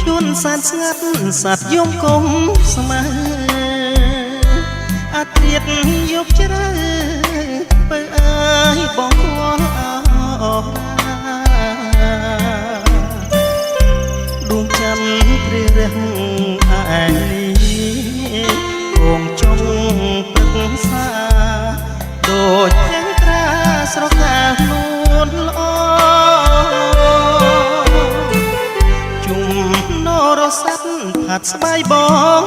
យន់សានស្ងាត់សัตว์យំគុំស្មើអាត្រៀតយកជ្រៅបើអើយបងគួរអដួងច័ន្ទព្រះរះឯនេះគងចុងព្រឹក្សាដូចយ៉ាងត្រាស្រកាលួនល្អជុំនរស័ព្ទផាត់ស្បាយបង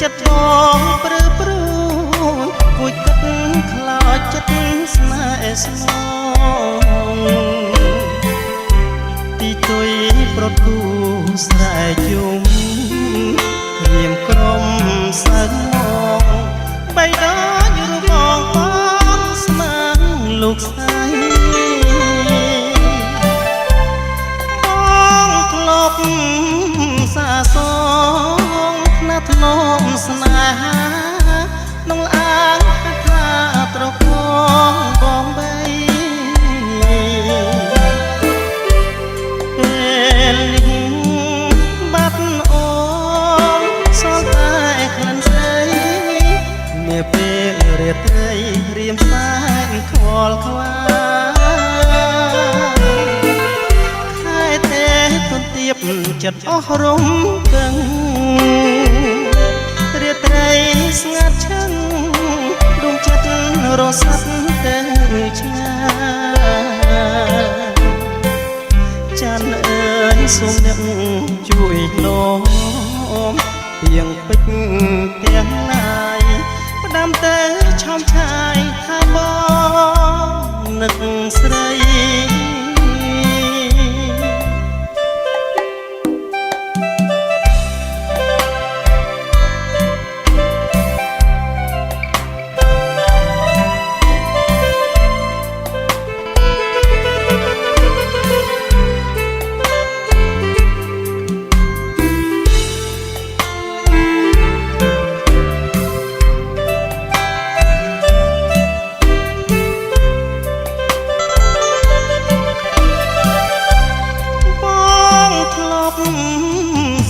ចិត្តបងព្រឺព្រួយគួចគិតខ្លោចចិត្តស្នេហ៍ស្មងទីទុយប្រត់គូស្រែជុំរៀមក្រុមសើមកបៃដករូបបងស្មាំងលោកស្រីបងធ្លាប់សាសងណាត់ធ្នមស្នេហាក្នុងអាងថាត្រកងបងបីពេលនេះបាត់អូនសល់តែក្លិនស្រីនាពេលរាត្រីរៀមសាយខ្វល់ខ្វាខែទេទន្ទាបចិត្តអស់រំពឹងរាត្រីស្ងាត់ឈឹងដួងចិត្តរសាត់ទៅឆ្ងាយច័ន្ទអើយសូមអ្នកជួយនោមទៀងពេជ្រទាំងណាយផ្ដាំទៅឆោមឆាយថាបងនឹកស្រី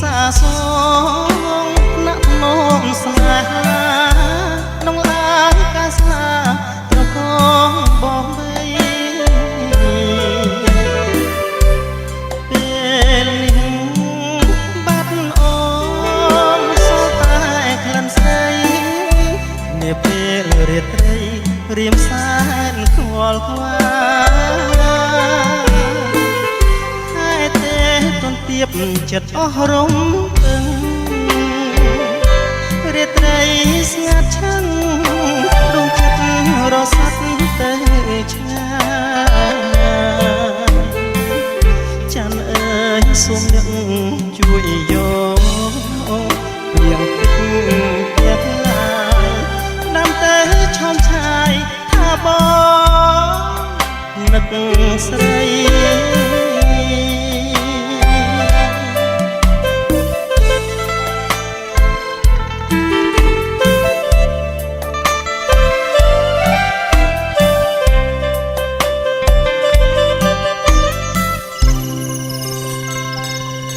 សាសងណាក់ធ្នមស្នេហាក្នុងអាកាសណាត្រកងបងបីពេលនេះបាត់អូនសល់តែក្លិនស្រីនាពេលរាត្រីរៀមសែនខ្វល់ខ្វាទៀបចិត្តអស់រំពឹងរាត្រីស្ងាត់ឈឹងដួងចិត្តរសាត់ទៅឆ្ងាយច័ន្ទអើយសូមអ្នកជួយយក